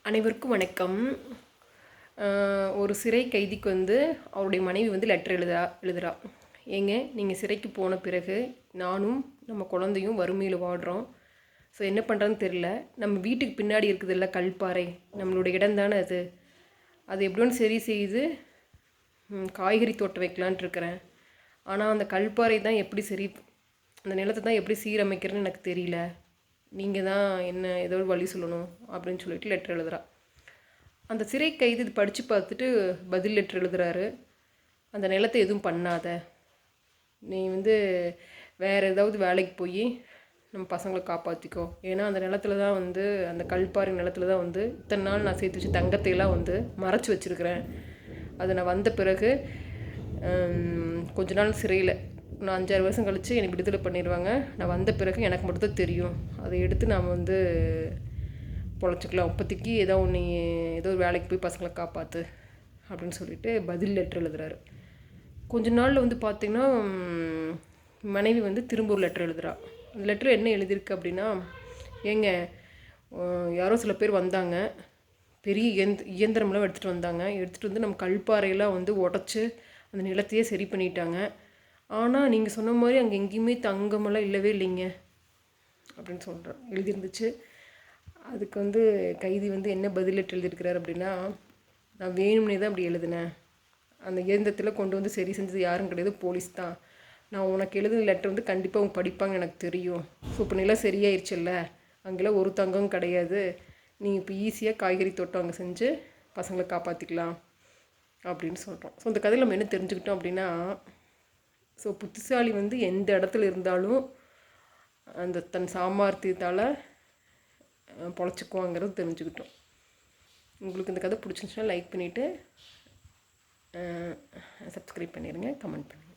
அனைவருக்கும் வணக்கம். ஒரு சிறை கைதிக்கு அவருடைய மனைவி லெட்டர் எழுதுறா. ஏங்க, நீங்கள் சிறைக்கு போன பிறகு நானும் நம்ம குழந்தையும் வறுமையில் வாடுறோம். ஸோ என்ன பண்ணுறதுன்னு தெரில. நம்ம வீட்டுக்கு பின்னாடி இருக்குதுல்ல கல்பாறை, நம்மளுடைய இடம் தானே அது. அது எப்படின்னு சரி செய்து காய்கறி தோட்டம் வைக்கலான்ட்டு இருக்கிறேன். ஆனால் அந்த கல்பாறை தான் எப்படி அந்த நிலத்தை தான் எப்படி சீரமைக்கிறேன்னு எனக்கு தெரியல. நீங்கள் தான் என்ன ஏதோ ஒரு வழி சொல்லணும் அப்படின்னு சொல்லிட்டு லெட்டர் எழுதுறா. அந்த சிறை கைது இது படித்து பார்த்துட்டு பதில் லெட்டர் எழுதுறாரு. அந்த நிலத்தை எதுவும் பண்ணாத, நீ வேறு ஏதாவது வேலைக்கு போய் நம்ம பசங்களை காப்பாற்றிக்கோ. ஏன்னா அந்த நிலத்துல தான் அந்த கல்பாறை நிலத்துல தான் இத்தனை நாள் நான் சேர்த்து வச்சு தங்கத்தையெல்லாம் மறைச்சி வச்சுருக்கிறேன். அது நான் வந்த பிறகு கொஞ்ச நாள் சிறையில் நான் 5-6 வருஷம் கழித்து எனக்கு விடுதலை பண்ணிடுவாங்க. நான் வந்த பிறகு எனக்கு மட்டும்தான் தெரியும். அதை எடுத்து நாம் பொழைச்சிக்கலாம். இப்போதைக்கு ஏதோ ஒரு வேலைக்கு போய் பசங்களை காப்பாற்று அப்படின்னு சொல்லிட்டு பதில் லெட்டர் எழுதுறாரு. கொஞ்ச நாளில் பார்த்திங்கன்னா மனைவி திரும்ப ஒரு லெட்டர் எழுதுறா. அந்த லெட்டர் என்ன எழுதியிருக்கு அப்படின்னா, ஏங்க, யாரோ சில பேர் வந்தாங்க, பெரிய இயந்திரமெல்லாம் எடுத்துகிட்டு வந்தாங்க. எடுத்துகிட்டு நம்ம கல்பாறையெல்லாம் உடச்சி அந்த நிலத்தையே சரி பண்ணிட்டாங்க. ஆனால் நீங்கள் சொன்ன மாதிரி அங்கே எங்கேயுமே தங்கமெல்லாம் இல்லவே இல்லைங்க அப்படின்னு சொல்கிறேன் எழுதியிருந்துச்சு. அதுக்கு கைதி என்ன பதில் லெட்டர் எழுதியிருக்கிறார் அப்படின்னா, நான் வேணும்னே தான் அப்படி எழுதினேன். அந்த இயந்திரத்தில் கொண்டு சரி செஞ்சது யாரும் கிடையாது, போலீஸ் தான். நான் உனக்கு எழுதின லெட்டர் கண்டிப்பாக அவங்க படிப்பாங்க எனக்கு தெரியும். ஸோ இப்போ நிலம் சரியாயிருச்சுல்ல, அங்கெல்லாம் ஒரு தங்கம் கிடையாது. நீங்கள் இப்போ ஈஸியாக காய்கறி தோட்டம் அங்கே செஞ்சு பசங்களை காப்பாற்றிக்கலாம் அப்படின்னு சொல்கிறோம். ஸோ அந்த கதையில் நம்ம என்ன தெரிஞ்சுக்கிட்டோம் அப்படின்னா, ஸோ புத்திசாலி எந்த இடத்துல இருந்தாலும் அந்த தன் சாமர்த்தியத்தால் பொழைச்சிக்குவாங்கிறது தெரிஞ்சுக்கிட்டோம். உங்களுக்கு இந்த கதை பிடிச்சிருந்துச்சுன்னா லைக் பண்ணிவிட்டு சப்ஸ்கிரைப் பண்ணிடுங்க, கமெண்ட் பண்ணுங்கள்.